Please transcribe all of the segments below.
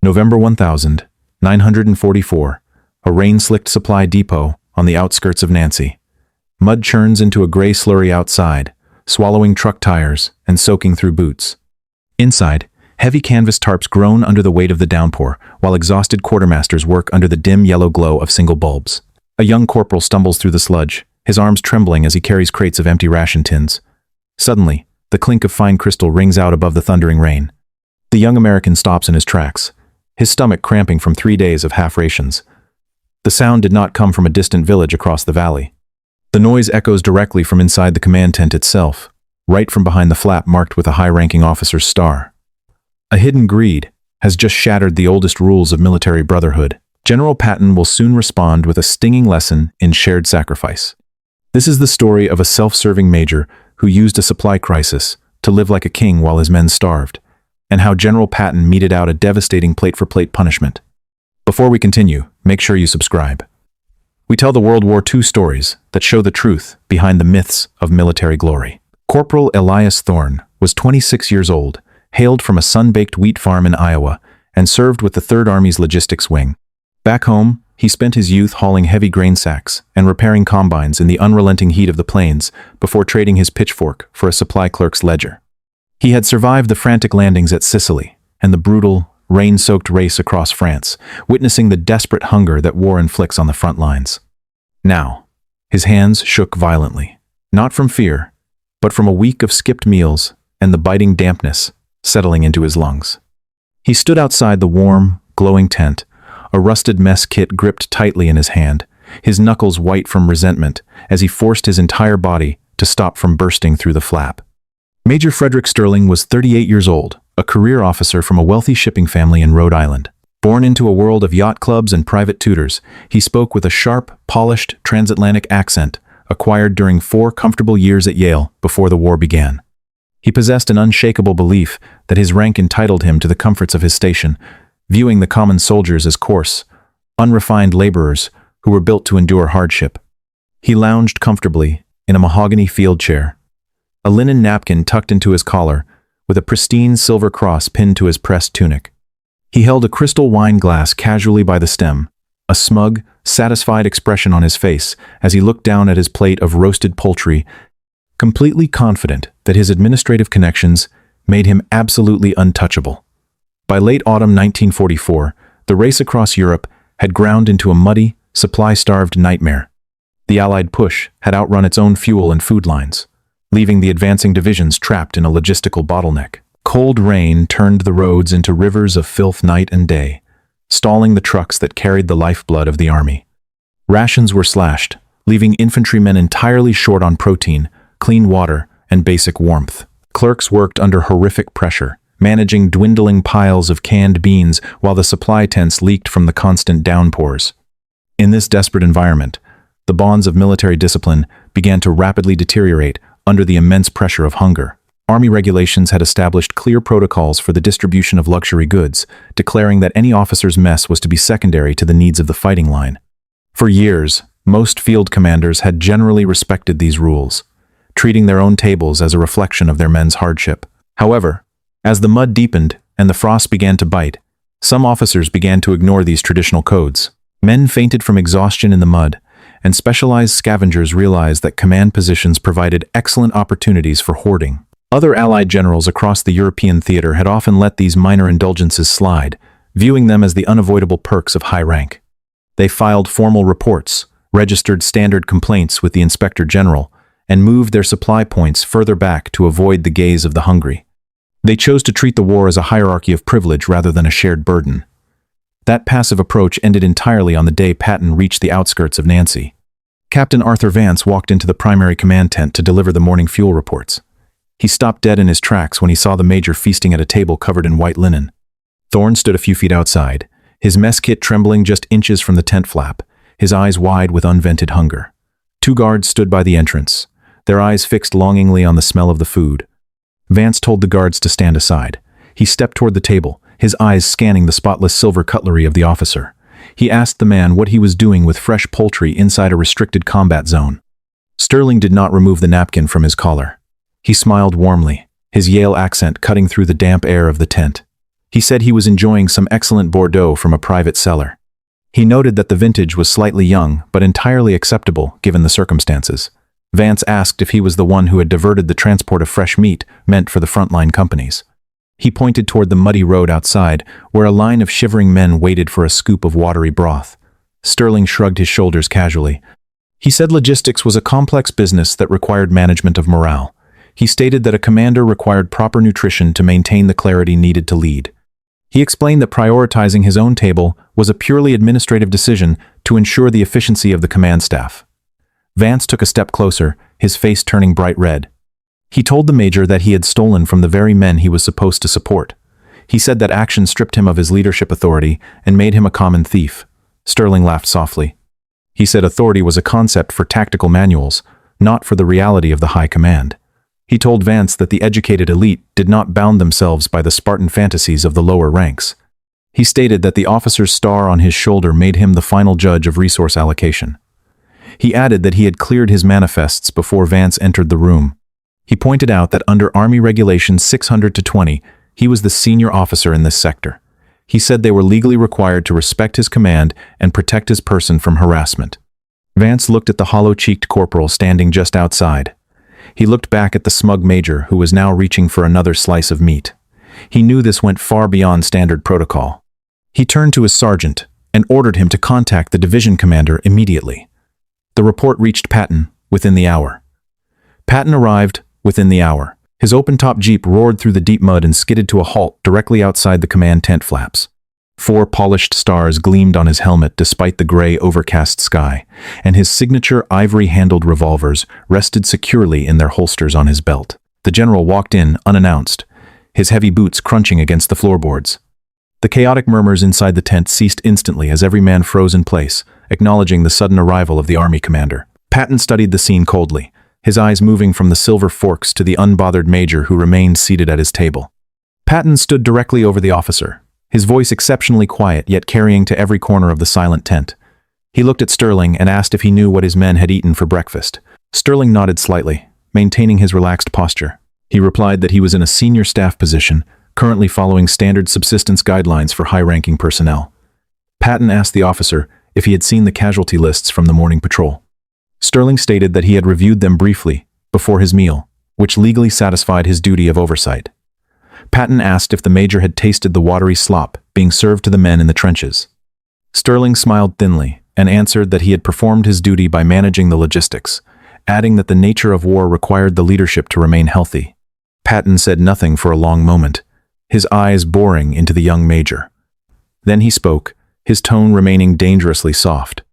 November 1944, a rain-slicked supply depot on the outskirts of Nancy. Mud churns into a gray slurry outside, swallowing truck tires and soaking through boots. Inside, heavy canvas tarps groan under the weight of the downpour, while exhausted quartermasters work under the dim yellow glow of single bulbs. A young corporal stumbles through the sludge, his arms trembling as he carries crates of empty ration tins. Suddenly, the clink of fine crystal rings out above the thundering rain. The young American stops in his tracks, his stomach cramping from 3 days of half rations. The sound did not come from a distant village across the valley. The noise echoes directly from inside the command tent itself, right from behind the flap marked with a high-ranking officer's star. A hidden greed has just shattered the oldest rules of military brotherhood. General Patton will soon respond with a stinging lesson in shared sacrifice. This is the story of a self-serving major who used a supply crisis to live like a king while his men starved, and how General Patton meted out a devastating plate-for-plate punishment. Before we continue, make sure you subscribe. We tell the World War II stories that show the truth behind the myths of military glory. Corporal Elias Thorne was 26 years old, hailed from a sun-baked wheat farm in Iowa, and served with the 3rd Army's logistics wing. Back home, he spent his youth hauling heavy grain sacks and repairing combines in the unrelenting heat of the plains before trading his pitchfork for a supply clerk's ledger. He had survived the frantic landings at Sicily and the brutal, rain-soaked race across France, witnessing the desperate hunger that war inflicts on the front lines. Now, his hands shook violently, not from fear, but from a week of skipped meals and the biting dampness settling into his lungs. He stood outside the warm, glowing tent, a rusted mess kit gripped tightly in his hand, his knuckles white from resentment as he forced his entire body to stop from bursting through the flap. Major Frederick Sterling was 38 years old, a career officer from a wealthy shipping family in Rhode Island. Born into a world of yacht clubs and private tutors, he spoke with a sharp, polished transatlantic accent acquired during 4 comfortable years at Yale before the war began. He possessed an unshakable belief that his rank entitled him to the comforts of his station, viewing the common soldiers as coarse, unrefined laborers who were built to endure hardship. He lounged comfortably in a mahogany field chair, a linen napkin tucked into his collar, with a pristine silver cross pinned to his pressed tunic. He held a crystal wine glass casually by the stem, a smug, satisfied expression on his face as he looked down at his plate of roasted poultry, completely confident that his administrative connections made him absolutely untouchable. By late autumn 1944, the race across Europe had ground into a muddy, supply-starved nightmare. The Allied push had outrun its own fuel and food lines, leaving the advancing divisions trapped in a logistical bottleneck. Cold rain turned the roads into rivers of filth night and day, stalling the trucks that carried the lifeblood of the army. Rations were slashed, leaving infantrymen entirely short on protein, clean water, and basic warmth. Clerks worked under horrific pressure, managing dwindling piles of canned beans while the supply tents leaked from the constant downpours. In this desperate environment, the bonds of military discipline began to rapidly deteriorate under the immense pressure of hunger. Army regulations had established clear protocols for the distribution of luxury goods, declaring that any officer's mess was to be secondary to the needs of the fighting line. For years, most field commanders had generally respected these rules, treating their own tables as a reflection of their men's hardship. However, as the mud deepened and the frost began to bite, some officers began to ignore these traditional codes. Men fainted from exhaustion in the mud, and specialized scavengers realized that command positions provided excellent opportunities for hoarding. Other Allied generals across the European theater had often let these minor indulgences slide, viewing them as the unavoidable perks of high rank. They filed formal reports, registered standard complaints with the Inspector General, and moved their supply points further back to avoid the gaze of the hungry. They chose to treat the war as a hierarchy of privilege rather than a shared burden. That passive approach ended entirely on the day Patton reached the outskirts of Nancy. Captain Arthur Vance walked into the primary command tent to deliver the morning fuel reports. He stopped dead in his tracks when he saw the major feasting at a table covered in white linen. Thorne stood a few feet outside, his mess kit trembling just inches from the tent flap, his eyes wide with unvented hunger. 2 guards stood by the entrance, their eyes fixed longingly on the smell of the food. Vance told the guards to stand aside. He stepped toward the table, his eyes scanning the spotless silver cutlery of the officer. He asked the man what he was doing with fresh poultry inside a restricted combat zone. Sterling did not remove the napkin from his collar. He smiled warmly, his Yale accent cutting through the damp air of the tent. He said he was enjoying some excellent Bordeaux from a private cellar. He noted that the vintage was slightly young, but entirely acceptable given the circumstances. Vance asked if he was the one who had diverted the transport of fresh meat meant for the frontline companies. He pointed toward the muddy road outside, where a line of shivering men waited for a scoop of watery broth. Sterling shrugged his shoulders casually. He said logistics was a complex business that required management of morale. He stated that a commander required proper nutrition to maintain the clarity needed to lead. He explained that prioritizing his own table was a purely administrative decision to ensure the efficiency of the command staff. Vance took a step closer, his face turning bright red. He told the major that he had stolen from the very men he was supposed to support. He said that action stripped him of his leadership authority and made him a common thief. Sterling laughed softly. He said authority was a concept for tactical manuals, not for the reality of the high command. He told Vance that the educated elite did not bound themselves by the Spartan fantasies of the lower ranks. He stated that the officer's star on his shoulder made him the final judge of resource allocation. He added that he had cleared his manifests before Vance entered the room. He pointed out that under Army Regulations 600-20, he was the senior officer in this sector. He said they were legally required to respect his command and protect his person from harassment. Vance looked at the hollow-cheeked corporal standing just outside. He looked back at the smug major who was now reaching for another slice of meat. He knew this went far beyond standard protocol. He turned to his sergeant and ordered him to contact the division commander immediately. The report reached Patton within the hour. Patton arrived within the hour. His open-top jeep roared through the deep mud and skidded to a halt directly outside the command tent flaps. 4 polished stars gleamed on his helmet despite the gray, overcast sky, and his signature ivory-handled revolvers rested securely in their holsters on his belt. The general walked in unannounced, his heavy boots crunching against the floorboards. The chaotic murmurs inside the tent ceased instantly as every man froze in place, acknowledging the sudden arrival of the army commander. Patton studied the scene coldly, his eyes moving from the silver forks to the unbothered major who remained seated at his table. Patton stood directly over the officer, his voice exceptionally quiet yet carrying to every corner of the silent tent. He looked at Sterling and asked if he knew what his men had eaten for breakfast. Sterling nodded slightly, maintaining his relaxed posture. He replied that he was in a senior staff position, currently following standard subsistence guidelines for high-ranking personnel. Patton asked the officer if he had seen the casualty lists from the morning patrol. Sterling stated that he had reviewed them briefly before his meal, which legally satisfied his duty of oversight. Patton asked if the major had tasted the watery slop being served to the men in the trenches. Sterling smiled thinly and answered that he had performed his duty by managing the logistics, adding that the nature of war required the leadership to remain healthy. Patton said nothing for a long moment, his eyes boring into the young major. Then he spoke, his tone remaining dangerously soft.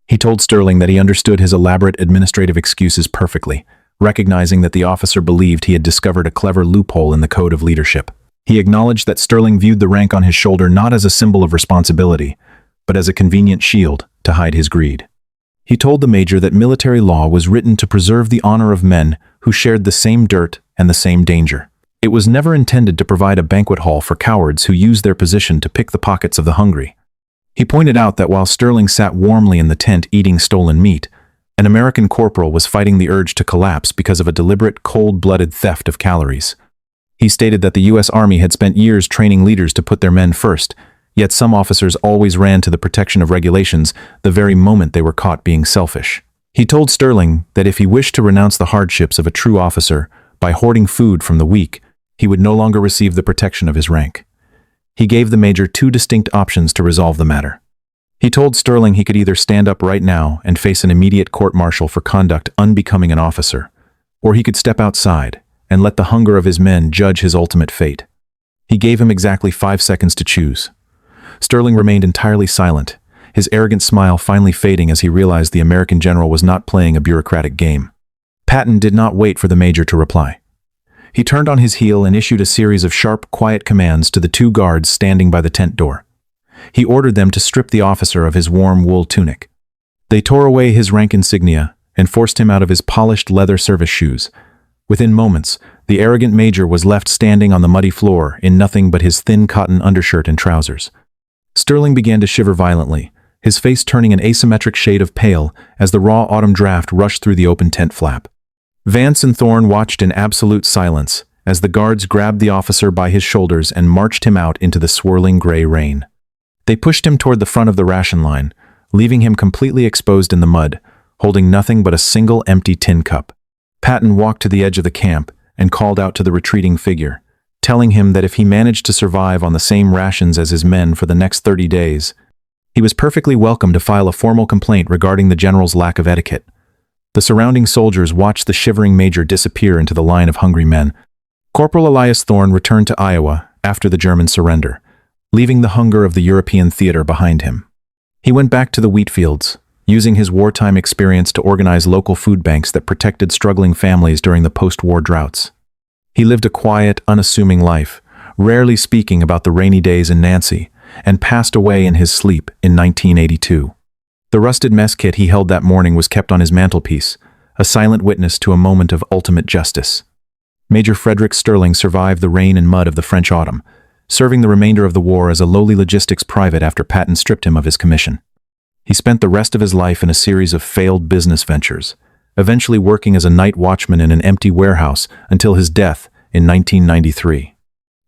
He told Sterling that he understood his elaborate administrative excuses perfectly, recognizing that the officer believed he had discovered a clever loophole in the code of leadership. He acknowledged that Sterling viewed the rank on his shoulder not as a symbol of responsibility, but as a convenient shield to hide his greed. He told the major that military law was written to preserve the honor of men who shared the same dirt and the same danger. It was never intended to provide a banquet hall for cowards who used their position to pick the pockets of the hungry. He pointed out that while Sterling sat warmly in the tent eating stolen meat, an American corporal was fighting the urge to collapse because of a deliberate, cold-blooded theft of calories. He stated that the U.S. Army had spent years training leaders to put their men first, yet some officers always ran to the protection of regulations the very moment they were caught being selfish. He told Sterling that if he wished to renounce the hardships of a true officer by hoarding food from the weak, he would no longer receive the protection of his rank. He gave the major 2 distinct options to resolve the matter. He told Sterling he could either stand up right now and face an immediate court-martial for conduct unbecoming an officer, or he could step outside and let the hunger of his men judge his ultimate fate. He gave him exactly 5 seconds to choose. Sterling remained entirely silent, his arrogant smile finally fading as he realized the American general was not playing a bureaucratic game. Patton did not wait for the major to reply. He turned on his heel and issued a series of sharp, quiet commands to the 2 guards standing by the tent door. He ordered them to strip the officer of his warm wool tunic. They tore away his rank insignia and forced him out of his polished leather service shoes. Within moments, the arrogant major was left standing on the muddy floor in nothing but his thin cotton undershirt and trousers. Sterling began to shiver violently, his face turning an asymmetric shade of pale as the raw autumn draft rushed through the open tent flap. Vance and Thorne watched in absolute silence as the guards grabbed the officer by his shoulders and marched him out into the swirling gray rain. They pushed him toward the front of the ration line, leaving him completely exposed in the mud, holding nothing but a single empty tin cup. Patton walked to the edge of the camp and called out to the retreating figure, telling him that if he managed to survive on the same rations as his men for the next 30 days, he was perfectly welcome to file a formal complaint regarding the general's lack of etiquette. The surrounding soldiers watched the shivering major disappear into the line of hungry men. Corporal Elias Thorne returned to Iowa after the German surrender, leaving the hunger of the European theater behind him. He went back to the wheat fields, using his wartime experience to organize local food banks that protected struggling families during the post-war droughts. He lived a quiet, unassuming life, rarely speaking about the rainy days in Nancy, and passed away in his sleep in 1982. The rusted mess kit he held that morning was kept on his mantelpiece, a silent witness to a moment of ultimate justice. Major Frederick Sterling survived the rain and mud of the French autumn, serving the remainder of the war as a lowly logistics private after Patton stripped him of his commission. He spent the rest of his life in a series of failed business ventures, eventually working as a night watchman in an empty warehouse until his death in 1993.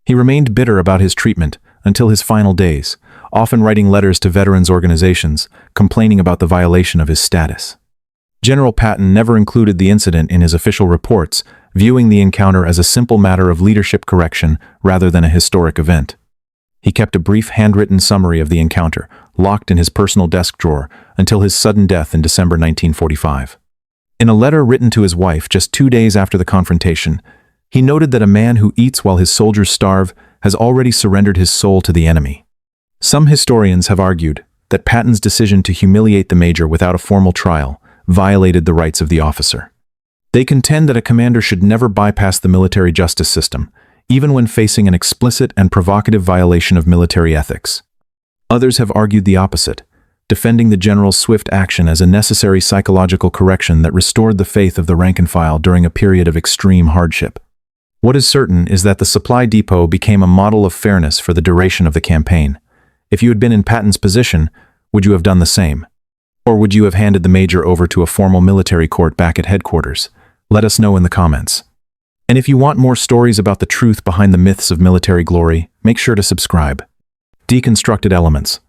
He remained bitter about his treatment until his final days, often writing letters to veterans organizations, complaining about the violation of his status. General Patton never included the incident in his official reports, viewing the encounter as a simple matter of leadership correction rather than a historic event. He kept a brief handwritten summary of the encounter, locked in his personal desk drawer, until his sudden death in December 1945. In a letter written to his wife just 2 days after the confrontation, he noted that a man who eats while his soldiers starve has already surrendered his soul to the enemy. Some historians have argued that Patton's decision to humiliate the major without a formal trial violated the rights of the officer. They contend that a commander should never bypass the military justice system, even when facing an explicit and provocative violation of military ethics. Others have argued the opposite, defending the general's swift action as a necessary psychological correction that restored the faith of the rank and file during a period of extreme hardship. What is certain is that the supply depot became a model of fairness for the duration of the campaign. If you had been in Patton's position, would you have done the same? Or would you have handed the major over to a formal military court back at headquarters? Let us know in the comments. And if you want more stories about the truth behind the myths of military glory, make sure to subscribe. Deconstructed Elements.